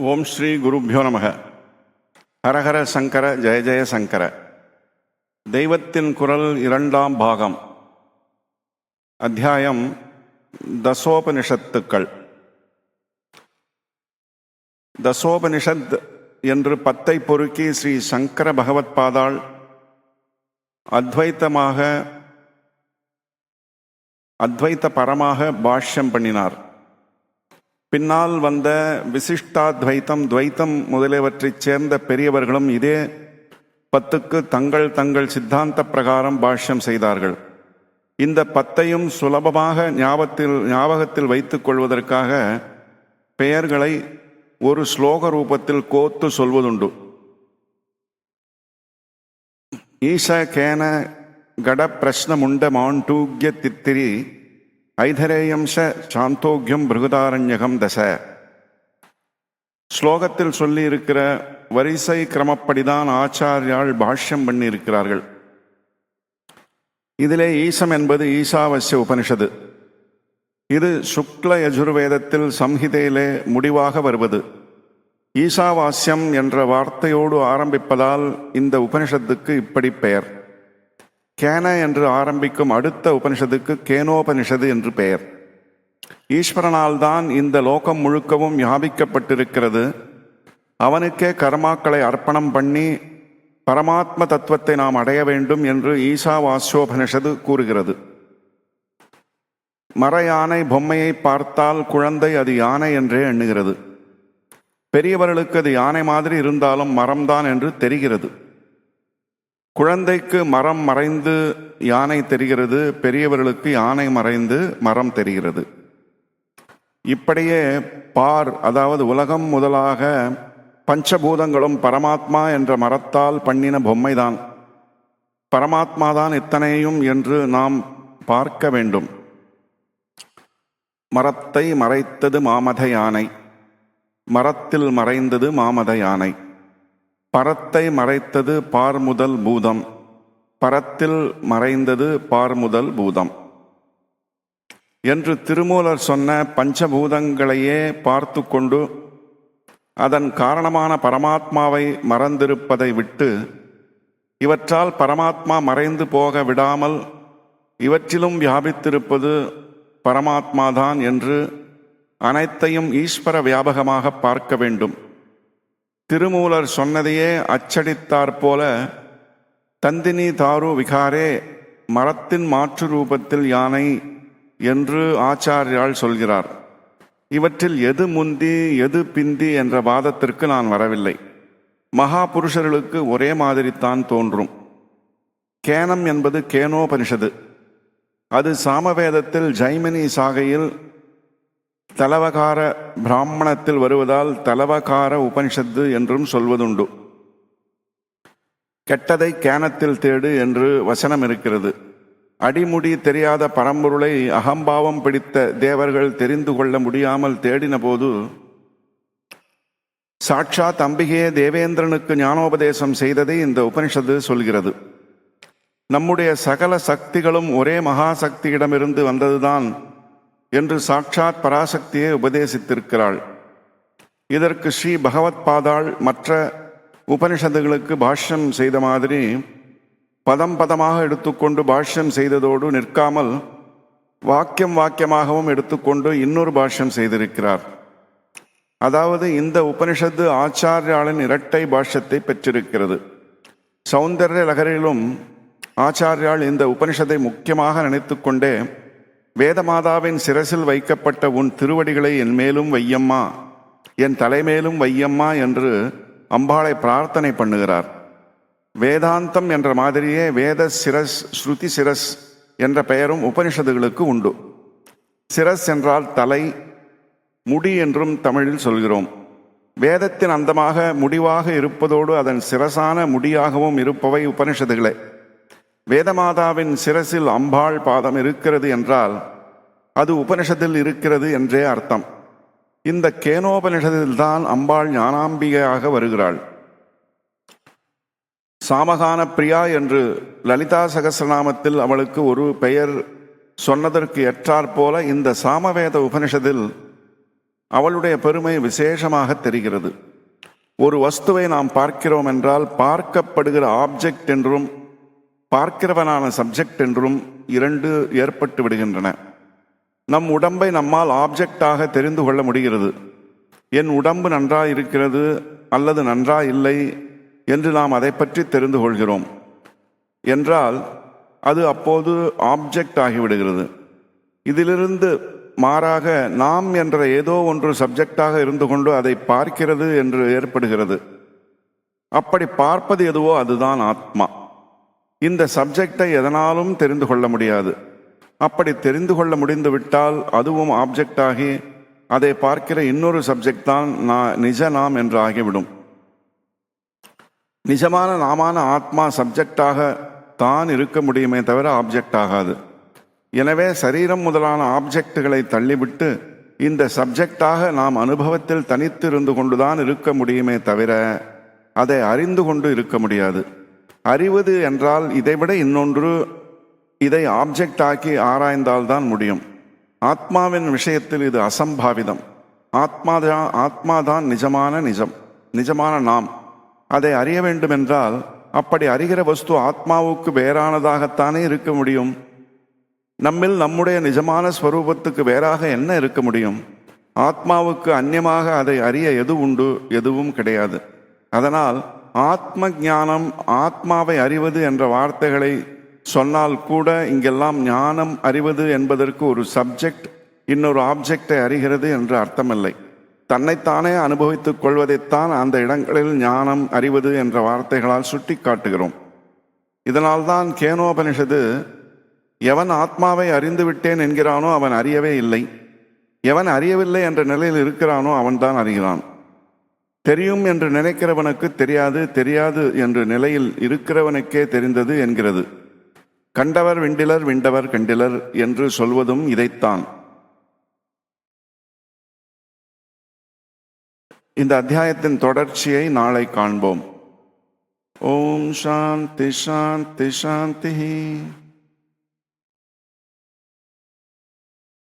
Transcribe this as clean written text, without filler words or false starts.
ஓம் ஸ்ரீ குருப்யோ நமக. ஹரஹர சங்கர ஜெய ஜெய சங்கர. தெய்வத்தின் குரல் 2ஆம் பாகம். அத்தியாயம் தசோபனிஷத்துக்கள். தசோபனிஷத் என்று 10 பொறுக்கி ஸ்ரீ சங்கர பகவத் பாதாள் அத்வைத்த பரமாக பாஷ்யம் பண்ணினார். பின்னால் வந்த விசிஷ்டாத்வைத்தம், துவைத்தம் முதலியவற்றைச் சேர்ந்த பெரியவர்களும் இதே 10க்கு தங்கள் தங்கள் சித்தாந்த பிரகாரம் பாஷ்யம் செய்தார்கள். இந்த 10ஐயும் சுலபமாக ஞாபகத்தில் வைத்துக் கொள்வதற்காக பெயர்களை ஒரு ஸ்லோக ரூபத்தில் கோத்து சொல்வதுண்டு. ஈஷ கேன கட பிரஷ்னமுண்ட மாண்டூக்ய தித்திரி ஐதரேயம்ச சாந்தோக்கியம் பிருகுதாரண்யகம் தச. ஸ்லோகத்தில் சொல்லி இருக்கிற வரிசை கிரமப்படிதான் ஆச்சாரியால் பாஷ்யம் பண்ணி இருக்கிறார்கள். இதிலே ஈசம் என்பது ஈசாவசிய உபனிஷது. இது சுக்ல யஜுர்வேதத்தில் சம்ஹிதையிலே முடிவாக வருவது. ஈசாவாஸ்யம் என்ற வார்த்தையோடு ஆரம்பிப்பதால் இந்த உபனிஷத்துக்கு இப்படி பெயர். கேன என்று ஆரம்பிக்கும் அடுத்த உபனிஷத்துக்கு கேனோபனிஷது என்று பெயர். ஈஸ்வரனால் தான் இந்த லோகம் முழுக்கவும் வியாபிக்கப்பட்டிருக்கிறது. அவனுக்கே கர்மாக்களை அர்ப்பணம் பண்ணி பரமாத்ம தத்துவத்தை நாம் அடைய வேண்டும் என்று ஈசாவாஸ்யோபனிஷது கூறுகிறது. மர யானை பொம்மையை பார்த்தால் குழந்தை அது யானை என்றே எண்ணுகிறது. பெரியவர்களுக்கு அது யானை மாதிரி இருந்தாலும் மரம்தான் என்று தெரிகிறது. குழந்தைக்கு மரம் மறைந்து யானை தெரிகிறது, பெரியவர்களுக்கு யானை மறைந்து மரம் தெரிகிறது. இப்படியே பார், அதாவது உலகம் முதலாக பஞ்சபூதங்களும் பரமாத்மா என்ற மரத்தால் பண்ணின பொம்மைதான். பரமாத்மாதான் இத்தனையும் என்று நாம் பார்க்க வேண்டும். மரத்தை மறைத்தது மாமத யானை, மரத்தில் மறைந்தது மாமத யானை. பரத்தை மறைத்தது பார்முதல் பூதம், பரத்தில் மறைந்தது பார்முதல் பூதம் என்று திருமூலர் சொன்ன பஞ்சபூதங்களையே பார்த்து கொண்டு அதன் காரணமான பரமாத்மாவை மறந்திருப்பதை விட்டு இவற்றால் பரமாத்மா மறைந்து போக விடாமல் இவற்றிலும் வியாபித்திருப்பது பரமாத்மாதான் என்று அனைத்தையும் ஈஸ்வர வியாபகமாக பார்க்க வேண்டும். திருமூலர் சொன்னதையே அச்சடித்தாற்போல தந்தினி தாரு விகாரே, மரத்தின் மாற்று ரூபத்தில் யானை என்று ஆச்சாரியால் சொல்கிறார். இவற்றில் எது முந்தி எது பிந்தி என்ற வாதத்திற்கு நான் வரவில்லை. மகா புருஷர்களுக்கு ஒரே மாதிரித்தான் தோன்றும். கேனம் என்பது கேனோபனிஷது. அது சாமவேதத்தில் ஜைமினி சாகையில் தலவகார பிராமணத்தில் வருவதால் தலவகார உபனிஷத்து என்றும் சொல்வதுண்டு. கெட்டதை கேனத்தில் தேடு என்று வசனம் இருக்கிறது. அடிமுடி தெரியாத பரம்பொருளை அகம்பாவம் பிடித்த தேவர்கள் தெரிந்து கொள்ள முடியாமல் தேடின போது சாட்சாத் அம்பிகையே தேவேந்திரனுக்கு ஞானோபதேசம் செய்ததை இந்த உபனிஷத்து சொல்கிறது. நம்முடைய சகல சக்திகளும் ஒரே மகாசக்தியிடமிருந்து வந்ததுதான் என்று சாட்சாத் பராசக்தியை உபதேசித்திருக்கிறாள். இதற்கு ஸ்ரீ பகவத் பாதாள் மற்ற உபனிஷத்துகளுக்கு பாஷ்யம் செய்த மாதிரி பதம் பதமாக எடுத்துக்கொண்டு பாஷ்யம் செய்ததோடு நிற்காமல் வாக்கியம் வாக்கியமாகவும் எடுத்துக்கொண்டு இன்னொரு பாஷ்யம் செய்திருக்கிறார். அதாவது இந்த உபனிஷத்து ஆச்சாரியாளின் இரட்டை பாஷ்யத்தை பெற்றிருக்கிறது. சௌந்தர்ய லகரிலும் ஆச்சாரியால் இந்த உபனிஷத்தை முக்கியமாக நினைத்து கொண்டே வேதமாதாவின் சிரசில் வைக்கப்பட்ட உன் திருவடிகளை என் மேலும் வையம்மா, என் தலைமேலும் வையம்மா என்று அம்பாளை பிரார்த்தனை பண்ணுகிறார். வேதாந்தம் என்ற மாதிரியே வேத சிரஸ், ஸ்ருதி சிரஸ் என்ற பெயரும் உபனிஷத்துகளுக்கு உண்டு. சிரஸ் என்றால் தலை, முடி என்றும் தமிழில் சொல்கிறோம். வேதத்தின் அந்தமாக முடிவாக இருப்பதோடு அதன் சிரசான முடியாகவும் இருப்பவை உபனிஷத்துகளே. வேதமாதாவின் சிரசில் அம்பாள் பாதம் இருக்கிறது என்றால் அது உபனிஷத்தில் இருக்கிறது என்றே அர்த்தம். இந்த கேனோபனிஷத்தில்தான் அம்பாள் ஞானாம்பிகையாக வருகிறாள். சாமகான பிரியா என்று லலிதா சகஸ்ரநாமத்தில் அவளுக்கு ஒரு பெயர் சொன்னதற்கு ஏற்றாற்போல இந்த சாமவேத உபனிஷத்தில் அவளுடைய பெருமை விசேஷமாக தெரிகிறது. ஒரு வஸ்துவை நாம் பார்க்கிறோம் என்றால் பார்க்கப்படுகிற ஆப்ஜெக்ட் என்றும் பார்க்கிறவனான சப்ஜெக்ட் என்றும் இரண்டு ஏற்பட்டு விடுகின்றன. நம் உடம்பை நம்மால் ஆப்ஜெக்டாக தெரிந்து கொள்ள முடிகிறது. என் உடம்பு நன்றாய் இருக்கிறது அல்லது நன்றாய் இல்லை என்று நாம் அதை பற்றி தெரிந்து கொள்கிறோம் என்றால் அது அப்போது ஆப்ஜெக்ட் ஆகிவிடுகிறது. இதிலிருந்து மாறாக நாம் என்ற ஏதோ ஒன்று சப்ஜெக்டாக இருந்து கொண்டு அதை பார்க்கிறது என்று ஏற்படுகிறது. அப்படி பார்ப்பது எதுவோ அதுதான் ஆத்மா. இந்த சப்ஜெக்டை எதனாலும் தெரிந்து கொள்ள முடியாது. அப்படி தெரிந்து கொள்ள முடிந்துவிட்டால் அதுவும் ஆப்ஜெக்ட் ஆகி அதை பார்க்கிற இன்னொரு சப்ஜெக்ட் தான் நிஜ நாம் என்று ஆகிவிடும். நிஜமான நாமான ஆத்மா சப்ஜெக்டாக தான் இருக்க முடியுமே தவிர ஆப்ஜெக்ட் ஆகாது. எனவே சரீரம் முதலான ஆப்ஜெக்டுகளை தள்ளிவிட்டு இந்த சப்ஜெக்டாக நாம் அனுபவத்தில் தனித்து இருந்து கொண்டுதான் இருக்க முடியுமே தவிர அதை அறிந்து கொண்டு இருக்க முடியாது. அறிவது என்றால் இதைவிட இன்னொன்று, இதை ஆப்ஜெக்ட் ஆக்கி ஆராய்ந்தால்தான் முடியும். ஆத்மாவின் விஷயத்தில் இது அசம்பாவிதம். ஆத்மாதான் நிஜமான நிஜம், நிஜமான நாம். அதை அறிய வேண்டுமென்றால் அப்படி அறிகிற வஸ்து ஆத்மாவுக்கு வேறானதாகத்தானே இருக்க முடியும். நம்மில் நம்முடைய நிஜமான ஸ்வரூபத்துக்கு வேறாக என்ன இருக்க முடியும்? ஆத்மாவுக்கு அந்நியமாக அதை அறிய எது உண்டு? எதுவும் கிடையாது. அதனால் ஆத்ம ஞானம், ஆத்மாவை அறிவது என்ற வார்த்தைகளை சொன்னால் கூட இங்கெல்லாம் ஞானம் அறிவது என்பதற்கு ஒரு சப்ஜெக்ட் இன்னொரு ஆப்ஜெக்டை அறிகிறது என்று அர்த்தமில்லை. தன்னைத்தானே அனுபவித்துக் கொள்வதைத்தான் அந்த இடங்களில் ஞானம் அறிவது என்ற வார்த்தைகளால் சுட்டி காட்டுகிறோம். இதனால்தான் கேனோபனிஷது எவன் ஆத்மாவை அறிந்து விட்டேன் என்கிறானோ அவன் அறியவே இல்லை, எவன் அறியவில்லை என்ற நிலையில் இருக்கிறானோ அவன்தான் அறிகிறான். தெரியும் என்று நினைக்கிறவனுக்கு தெரியாது, தெரியாது என்ற நிலையில் இருக்கிறவனுக்கே தெரிந்தது என்கிறது. கண்டவர் விண்டிலர், விண்டவர் கண்டிலர் என்று சொல்வதும் இதைத்தான். இந்த அத்தியாயத்தின் தொடர்ச்சியை நாளை காண்போம். ஓம் சாந்தி சாந்தி சாந்தி.